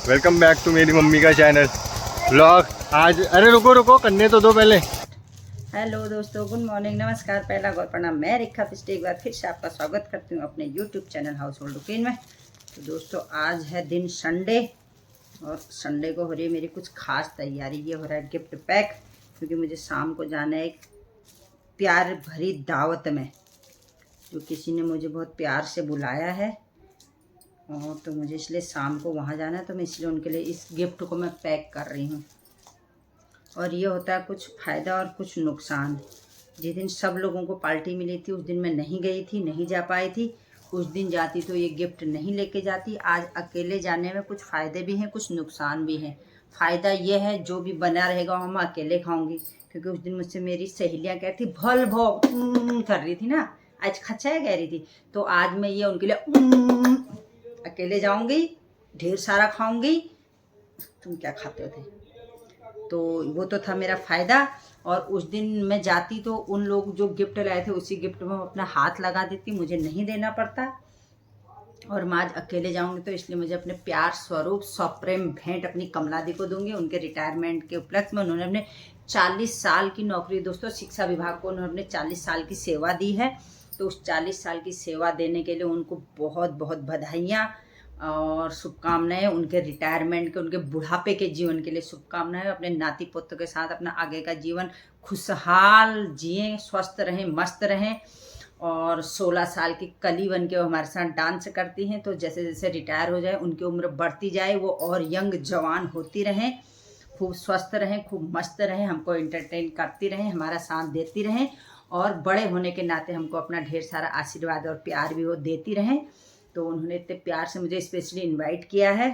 Welcome back to मेरी mummy का channel vlog. आज अरे रुको रुको करने तो दो पहले। हेलो दोस्तों, गुड मॉर्निंग, नमस्कार, पहला गौर प्रणाम। मैं रेखा फिस्ट एक बार फिर से आपका स्वागत करती हूँ अपने YouTube channel house hold routine में। तो दोस्तों आज है दिन संडे और संडे को हो रही है मेरी कुछ खास तैयारी। ये हो रहा है गिफ्ट पैक, क्योंकि मुझे शाम को जाना है एक प्यार भरी दावत में, जो किसी ने मुझे बहुत प्यार से बुलाया है और तो मुझे इसलिए शाम को वहाँ जाना है। तो मैं इसलिए उनके लिए इस गिफ्ट को मैं पैक कर रही हूँ। और ये होता है कुछ फ़ायदा और कुछ नुकसान। जिस दिन सब लोगों को पार्टी मिली थी उस दिन मैं नहीं गई थी, नहीं जा पाई थी। उस दिन जाती तो ये गिफ्ट नहीं लेके जाती। आज अकेले जाने में कुछ फ़ायदे भी हैं, कुछ नुकसान भी हैं। फ़ायदा ये है जो भी बना रहेगा वो मैं अकेले खाऊंगी, क्योंकि उस दिन मुझसे मेरी सहेलियाँ कह रही थी भल भो कर रही थी ना, आज खच्चा कह रही थी। तो आज मैं ये उनके लिए अकेले जाऊंगी, ढेर सारा खाऊंगी। तुम क्या खाते थे? तो वो तो था मेरा फ़ायदा। और उस दिन मैं जाती तो उन लोग जो गिफ्ट लाए थे उसी गिफ्ट में अपना हाथ लगा देती, मुझे नहीं देना पड़ता। और मैं आज अकेले जाऊंगी तो इसलिए मुझे अपने प्यार स्वरूप सप्रेम भेंट अपनी कमला दी को दूंगी। उनके रिटायरमेंट के उपलक्ष्य में उन्होंने अपने 40 साल की नौकरी, दोस्तों शिक्षा विभाग को उन्होंने 40 साल की सेवा दी है। तो उस 40 साल की सेवा देने के लिए उनको बहुत बहुत बधाइयाँ और शुभकामनाएं। उनके रिटायरमेंट के, उनके बुढ़ापे के जीवन के लिए शुभकामनाएं। अपने नाती पोतों के साथ अपना आगे का जीवन खुशहाल जिएं, स्वस्थ रहें, मस्त रहें। और 16 साल की कली बन के वो हमारे साथ डांस करती हैं। तो जैसे जैसे रिटायर हो जाए, उनकी उम्र बढ़ती जाए, वो और यंग जवान होती रहें, खूब स्वस्थ रहें, खूब मस्त रहें, हमको एंटरटेन करती रहें, हमारा साथ देती रहें। और बड़े होने के नाते हमको अपना ढेर सारा आशीर्वाद और प्यार भी वो देती रहें। तो उन्होंने इतने प्यार से मुझे स्पेशली इनवाइट किया है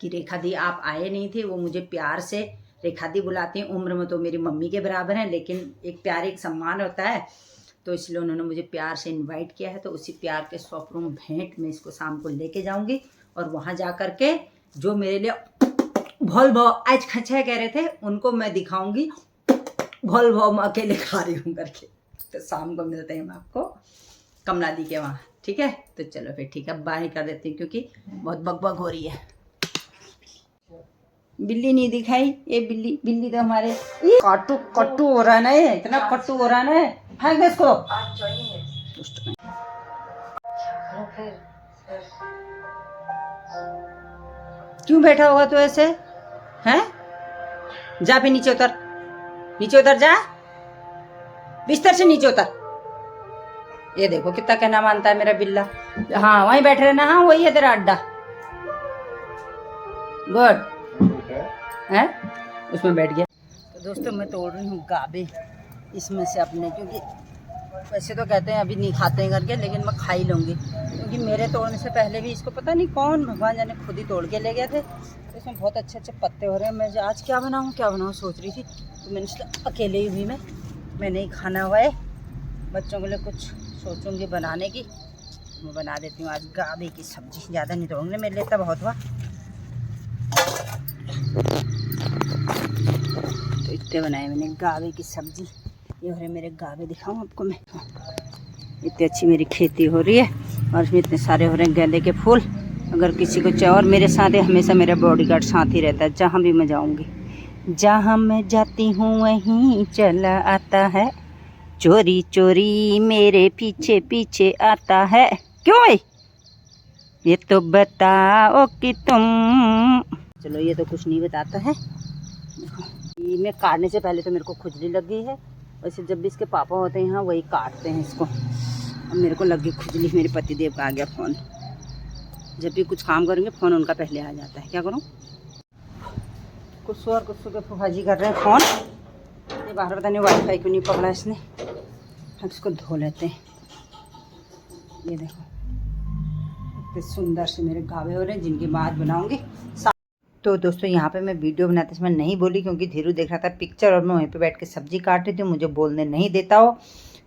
कि रेखा दी आप आए नहीं थे। वो मुझे प्यार से रेखा दी बुलाती हैं। उम्र में तो मेरी मम्मी के बराबर हैं, लेकिन एक प्यार एक सम्मान होता है। तो इसलिए उन्होंने मुझे प्यार से इनवाइट किया है। तो उसी प्यार के स्वरूप भेंट में इसको शाम को लेके जाऊंगी। और वहाँ जा कर के जो मेरे लिए भोल भाव आज खच्चा कह रहे थे उनको मैं दिखाऊंगी भोल भाव मैं अकेले खा रही हूँ करके। तो शाम को मिलते हैं हम आपको कमला दी के वहाँ, ठीक है? तो चलो फिर ठीक है, बाय कर देती हूँ क्योंकि बहुत बकबक हो रही है। बिल्ली नहीं दिखाई, ये बिल्ली तो हमारे कट्टू कट्टू हो रहा है ना, ये इतना कट्टू हो रहा है ना, फेंक दे इसको। क्यों बैठा हुआ तो ऐसे हैं? जा फिर नीचे उतर, नीचे उतर जा, बिस्तर से नीचे उतर। ये देखो कितना कहना मानता है मेरा बिल्ला। हाँ वहीं बैठे रहना, हाँ वही है तेरा अड्डा। गुड है, उसमें बैठ गया। तो दोस्तों मैं तोड़ रही हूँ गाबे इसमें से अपने, क्योंकि वैसे तो कहते हैं अभी नहीं खाते हैं करके, लेकिन मैं खा ही लूँगी। क्योंकि मेरे तोड़ने से पहले भी इसको पता नहीं कौन भगवान जाने खुद ही तोड़ के ले गए थे। तो इसमें बहुत अच्छे अच्छे पत्ते हो रहे हैं। मैं आज क्या बनाऊँ सोच रही थी। तो मैंने अकेले ही हुई, मैं नहीं खाना हुआ है, बच्चों के लिए कुछ सोचूंगी बनाने की। मैं बना देती हूँ आज गाबे की सब्जी। ज़्यादा नहीं तोड़ूंगी, मेरे लिए तो बहुत हुआ। तो इतने बनाए मैंने गाबे की सब्जी। ये हो रहे मेरे गाबे, दिखाऊँ आपको मैं। इतनी अच्छी मेरी खेती हो रही है और इसमें इतने सारे हो रहे हैं गेंदे के फूल। अगर किसी को चाहिए, और मेरे साथ हमेशा मेरा बॉडीगार्ड साथ ही रहता है। जहाँ भी मैं जाऊँगी, जहाँ मैं जाती हूँ वहीं चला आता है, चोरी चोरी मेरे पीछे पीछे आता है। क्यों भाई? ये तो बताओ कि तुम। चलो ये तो कुछ नहीं बताता है। देखो मैं काटने से पहले तो मेरे को खुजली लग गई है। वैसे जब भी इसके पापा होते हैं यहाँ वही काटते हैं इसको। अब मेरे को लग गई खुजली। मेरे पतिदेव का आ गया फ़ोन। जब भी कुछ काम करेंगे फ़ोन उनका पहले आ जाता है। क्या करूँ? कुछ और कुछ के फुफाजी कर रहे हैं फ़ोन। ये बाहर पता नहीं वाईफाई क्यों नहीं पकड़ा इसने। हम इसको धो लेते हैं। ये देखो इतने सुंदर से मेरे गावे हो रहे हैं, जिनकी मैं आज बनाऊंगी। तो दोस्तों यहाँ पे मैं वीडियो बनाते समय नहीं बोली, क्योंकि धीरू देख रहा था पिक्चर और मैं वहीं पे बैठ के सब्जी काट रही थी। मुझे बोलने नहीं देता हो,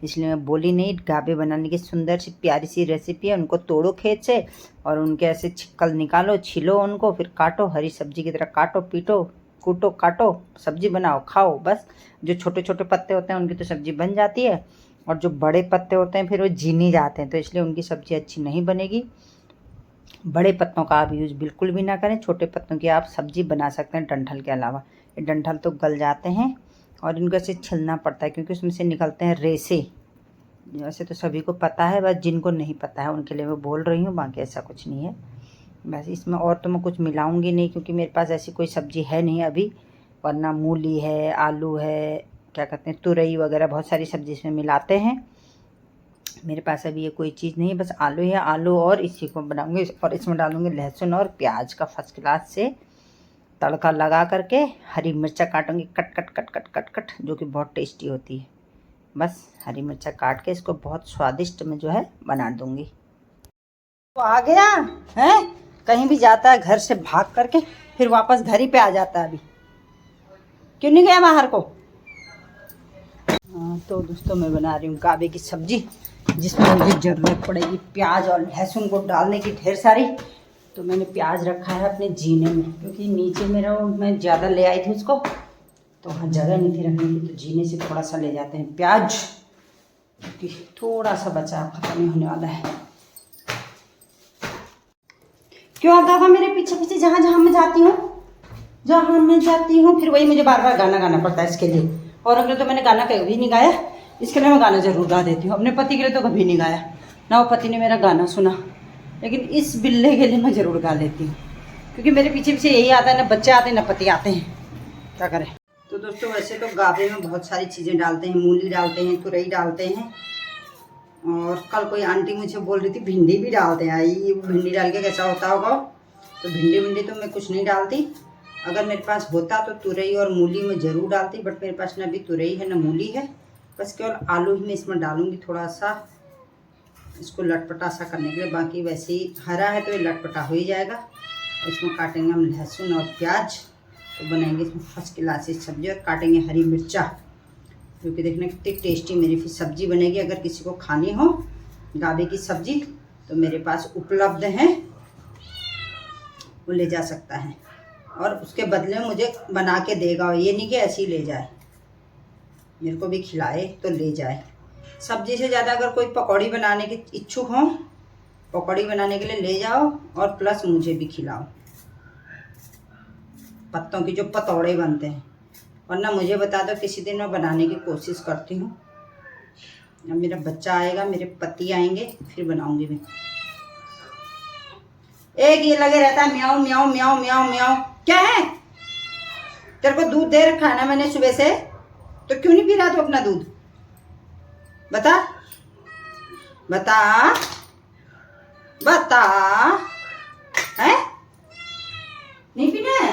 इसलिए मैं बोली नहीं। गाबे बनाने की सुंदर सी प्यारी सी रेसिपी है। उनको तोड़ो खेत से और उनके ऐसे छिक्कल निकालो, छिलो उनको, फिर काटो, हरी सब्जी की तरह काटो, पीटो, कूटो, काटो, सब्जी बनाओ, खाओ। बस जो छोटे छोटे पत्ते होते हैं उनकी तो सब्जी बन जाती है, और जो बड़े पत्ते होते हैं फिर वो जीनी जाते हैं, तो इसलिए उनकी सब्जी अच्छी नहीं बनेगी। बड़े पत्तों का आप यूज़ बिल्कुल भी ना करें, छोटे पत्तों की आप सब्ज़ी बना सकते हैं डंठल के अलावा। ये डंठल तो गल जाते हैं और इनको ऐसे छीलना पड़ता है क्योंकि उसमें से निकलते हैं रेसे। वैसे तो सभी को पता है, बस जिनको नहीं पता है उनके लिए मैं बोल रही हूँ, बाकी ऐसा कुछ नहीं है। बस इसमें और तो मैं कुछ मिलाऊंगी नहीं क्योंकि मेरे पास ऐसी कोई सब्ज़ी है नहीं अभी, वरना मूली है, आलू है, क्या कहते हैं तुरई वगैरह, बहुत सारी सब्ज़ी इसमें मिलाते हैं। मेरे पास अभी ये कोई चीज़ नहीं है, बस आलू है, आलू और इसी को बनाऊंगी और इसमें डालूंगी लहसुन और प्याज का फर्स्ट क्लास से तड़का लगा करके। हरी मिर्चा काटूंगी cut cut cut cut cut cut, जो कि बहुत टेस्टी होती है। बस हरी मिर्चा काट के इसको बहुत स्वादिष्ट में जो है बना दूंगी। तो आ गया है, कहीं भी जाता है घर से भाग करके फिर वापस घर ही पे आ जाता है। अभी क्यों नहीं गया बाहर को? हाँ, तो दोस्तों मैं बना रही हूँ गाबे की सब्जी, जिसमें मुझे ज़रूरत पड़ेगी प्याज और लहसुन को डालने की ढेर सारी। तो मैंने प्याज रखा है अपने जीने में, क्योंकि नीचे मेरा मैं ज़्यादा ले आई थी उसको, तो वहाँ जगह नहीं थी रखने की, तो जीने से थोड़ा सा ले जाते हैं प्याज, क्योंकि थोड़ा सा बचा, खत्म नहीं होने वाला है। क्यों आता होगा मेरे पीछे पीछे जहाँ जहाँ मैं जाती हूँ, फिर वही मुझे बार बार गाना गाना पड़ता है इसके लिए। और अगले तो मैंने गाना कभी नहीं गाया, इसके लिए मैं गाना ज़रूर गा देती हूँ। अपने पति के लिए तो कभी नहीं गाया, ना वो पति ने मेरा गाना सुना, लेकिन इस बिल्ले के लिए मैं ज़रूर गा लेती हूँ, क्योंकि मेरे पीछे पीछे यही आता है, ना बच्चे आते हैं ना पति आते हैं, क्या करें। तो दोस्तों वैसे तो गाबे में बहुत सारी चीज़ें डालते हैं, मूली डालते हैं, तुरई डालते हैं, और कल कोई आंटी मुझे बोल रही थी भिंडी भी डालते हैं। आई भिंडी डाल के कैसा होता होगा? तो भिंडी तो मैं कुछ नहीं डालती। अगर मेरे पास होता तो तुरई और मूली में ज़रूर डालती, बट मेरे पास ना अभी तुरई है ना मूली है, बस केवल आलू ही मैं इसमें डालूँगी थोड़ा सा, इसको लटपटा सा करने के लिए। बाकी वैसे ही हरा है तो ये लटपटा हो ही जाएगा। और इसमें काटेंगे हम लहसुन और प्याज, तो बनाएंगे इसमें फर्स्ट क्लास सब्जी, और काटेंगे हरी मिर्चा, क्योंकि देखने कितनी टेस्टी मेरी फिर सब्जी बनेगी। अगर किसी को खानी हो गाबे की सब्जी तो मेरे पास उपलब्ध है, वो ले जा सकता है, और उसके बदले में मुझे बना के देगा। ये नहीं कि ऐसे ही ले जाए, मेरे को भी खिलाए तो ले जाए। सब्जी से ज़्यादा अगर कोई पकौड़ी बनाने के इच्छुक हो, पकौड़ी बनाने के लिए ले जाओ, और प्लस मुझे भी खिलाओ। पत्तों की जो पतौड़े बनते हैं, वरना मुझे बता दो, किसी दिन मैं बनाने की कोशिश करती हूँ। अब मेरा बच्चा आएगा, मेरे पति आएंगे, फिर बनाऊंगी मैं। एक ये लगे रहता है म्याऊं म्याऊं म्याऊं म्याऊं म्याऊं। क्या है? तेरे को दूध दे रखा है ना मैंने सुबह से, तो क्यों नहीं पी रहा तू अपना दूध? बता बता बता, है नहीं पीना है?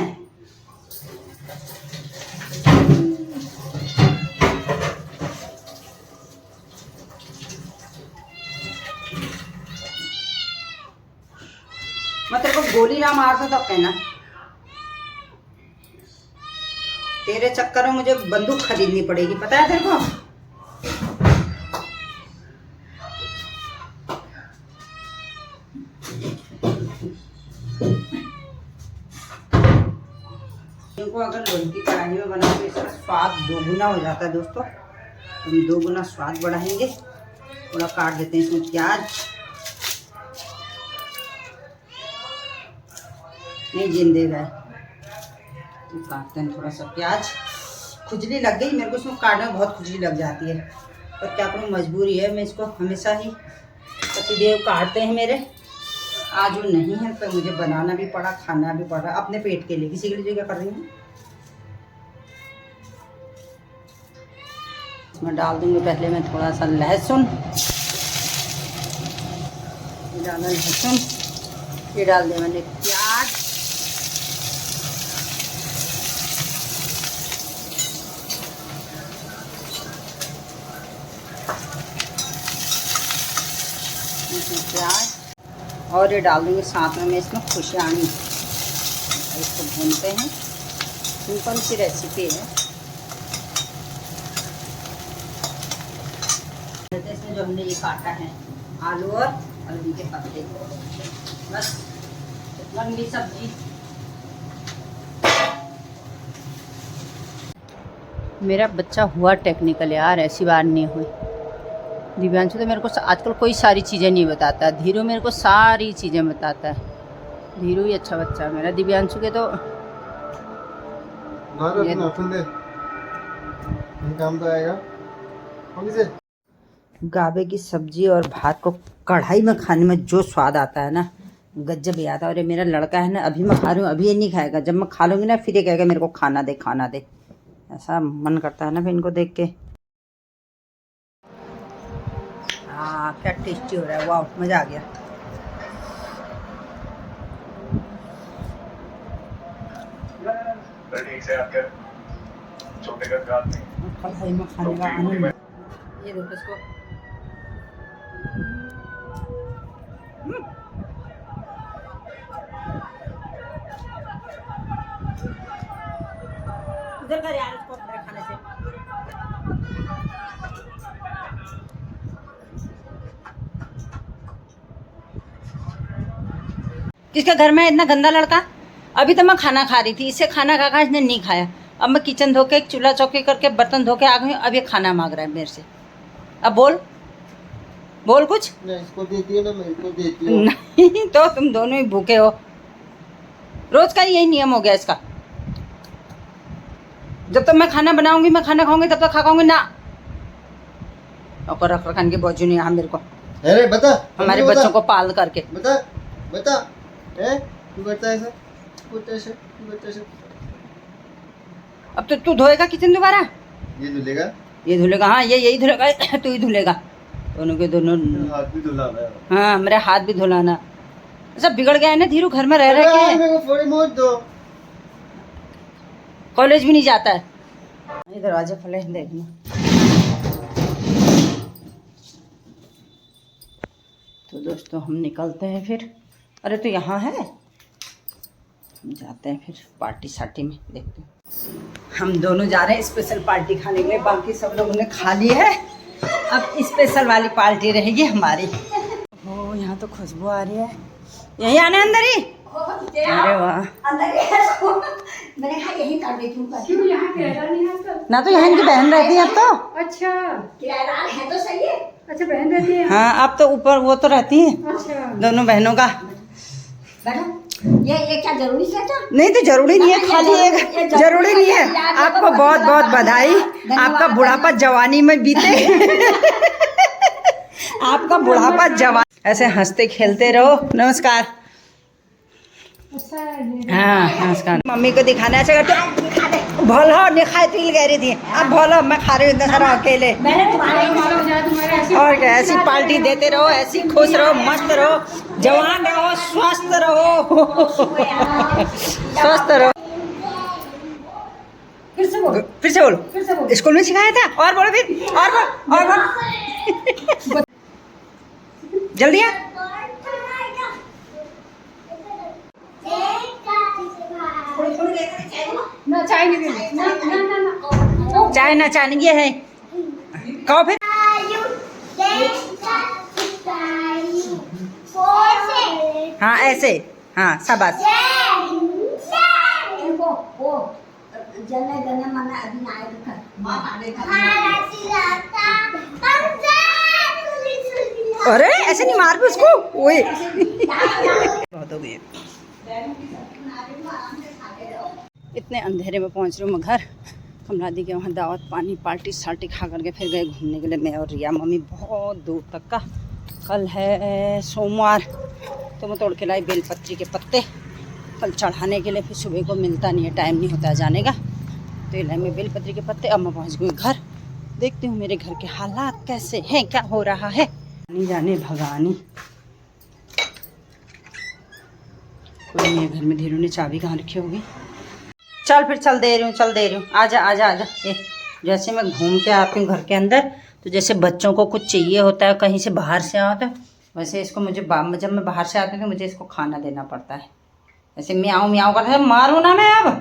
मैं तेरे को गोली ना मार दूं तब कहना। तेरे चक्कर में मुझे बंदूक खरीदनी पड़ेगी, पता है तेरे को? इनको अगर लोहे की कढ़ाई में बनाओ तो इसका स्वाद दोगुना हो जाता है दोस्तों। हम दोगुना स्वाद बढ़ाएंगे। थोड़ा काट देते हैं इसमें प्याज, नहीं जिंदे गए तो काटते हैं थोड़ा सा प्याज। खुजली लग गई मेरे को, इसमें काटने में बहुत खुजली लग जाती है, पर क्या करूँ, मजबूरी है। मैं इसको हमेशा ही पतिदेव काटते हैं मेरे, आज वो नहीं है तो मुझे बनाना भी पड़ा, खाना भी पड़ा, अपने पेट के लिए, किसी के लिए क्या कर रही हूँ। इसमें डाल दूँगी पहले मैं थोड़ा सा लहसुन, ये डाला लहसुन, ये डाल दिया मैंने प्याज, प्याज, और ये डाल दूँगी साथ में मैं इसमें खुशहानी। इसको भूनते हैं, सिंपल सी रेसिपी है। इसमें जो हमने ये काटा है आलू और अरबी के पत्ते, बस बन गई सब्जी। मेरा बच्चा हुआ टेक्निकल यार, ऐसी बात नहीं हुई। दिव्यांशु तो मेरे को आजकल कोई सारी चीज़ें नहीं बताता, धीरू मेरे को सारी चीज़ें बताता है। धीरू ही अच्छा बच्चा है मेरा। दिव्यांशु के तो काम तो आएगा। गाबे की सब्जी और भात को कढ़ाई में खाने में जो स्वाद आता है ना, गजब ही आता है। और ये मेरा लड़का है ना, अभी मैं खा रही हूँ, अभी ये नहीं खाएगा। जब मैं खा लूँगी ना फिर ये कहेगा मेरे को खाना दे खाना दे। ऐसा मन करता है ना फिर इनको देख के। हाँ क्या टेस्टी हो रहा है, वाह मज़ा आ गया। कढ़ाई में खाने का आनंद। ये देखो इसको। इधर कर यार इसको मेरे खाने से। किसके घर में इतना गंदा लड़का? अभी तो मैं खाना खा रही थी, इससे खाना खा इसने नहीं खाया। अब मैं किचन धो के चूल्हा चौकी करके बर्तन धो के आ गई, अब ये खाना मांग रहा है मेरे से। अब बोल बोल कुछ। इसको देती है ना, मैं इसको देती हूँ। नहीं तो तुम दोनों ही भूखे हो। रोज का यही नियम हो गया इसका। जब तक मैं खाना बनाऊंगी, मैं खाना खाऊंगी, तब तक खा खाऊंगी ना। और रख रखान की बोझू नहीं यहाँ मेरे को। अरे बता, हमारे बच्चों को पाल करके बता बता। तू करता है ऐसा, तू करता है। अब तो तू धोएगा किचन दोबारा? ये धुलेगा, ये धुलेगा। हाँ ये यही धुलेगा, तू ही धुलेगा। दोनों के दोनों हाथ भी धुलाना है। हाँ मेरे हाथ भी धुलाना। सब बिगड़ गया है ना धीरू, घर में रह रहे के। मेरे को थोड़ी मोच दो। कॉलेज भी नहीं जाता है। ये दरवाजे खुले देखना। तो दोस्तों हम निकलते हैं फिर। अरे तो यहाँ है, हम जाते हैं फिर पार्टी सार्टी में, देखते हैं। हम दोनों जा रहे हैं स्पेशल पार्टी खाने के लिए। बाकी सब लोगों ने खा ली है, अब स्पेशल वाली पार्टी रहेगी हमारी। ओ यहाँ तो खुशबू आ रही है। यही आने अंदर ही। अरे वाह, मैंने कहा यही कर देती हूँ। क्यों यहाँ किराएदार नहीं है आपका? ना तो यहाँ इनकी बहन रहती है अब तो। अच्छा किराएदार है तो सही है। अच्छा बहन रहती है। हाँ अब तो ऊपर वो तो रहती है। अच्छा दोनों बहनों का। बैठो। ये क्या जरूरी है क्या? नहीं तो जरूरी नहीं है, खाली एक जरूरी नहीं है। आपको बहुत बहुत बधाई, आपका बुढ़ापा जवानी में बीते। आपका बुढ़ापा जवान। ऐसे हंसते खेलते रहो। नमस्कार। हाँ नमस्कार। मम्मी को दिखाना ऐसे करते भोलो नहीं खाए तिल कह रही थी। अब भोलो मैं खा रही हूँ इतना सारा अकेले। और क्या, ऐसी पार्टी देते रहो, ऐसी खुश रहो, मस्त रहो, जवान रहो, स्वस्थ रहो। स्वस्थ रहो। फिर से बोलो। स्कूल में सिखाया था। और बोलो फिर, और बोल। जल्दी आ। ना चाय नहीं ना चाय ना चाय ये है। कहो फिर। हाँ ऐसे, हाँ शाबाश। अरे ऐसे नहीं मार भी उसको। ओए बहुत हो गई। इतने अंधेरे में पहुंच रही हूँ मैं घर। कमला दी के वहाँ दावत पानी पार्टी सार्टी खा करके फिर गए घूमने के लिए, मैं और रिया। मम्मी बहुत दूर तक का। कल है सोमवार, तो मैं तोड़ के लाई बेलपत्री के पत्ते कल चढ़ाने के लिए। फिर सुबह को मिलता नहीं है, टाइम नहीं होता है जाने का, तो ये लाई मैं बेलपत्री के पत्ते। अब मैं पहुँच गई घर। देखती हूँ मेरे घर के हालात कैसे हैं, क्या हो रहा है। नहीं जाने भगानी कोई नहीं है घर में। धीरू ने चाबी कहाँ रखी होगी। चल फिर, चल दे रही हूँ। आजा आजा आजा। ये जैसे मैं घूम के आती हूँ घर के अंदर, तो जैसे बच्चों को कुछ चाहिए होता है कहीं से बाहर से आओ, तो वैसे इसको मुझे जब मैं बाहर से आती हूँ तो मुझे इसको खाना देना पड़ता है। ऐसे म्याऊं म्याऊं करता है। मारूँ ना मैं अब।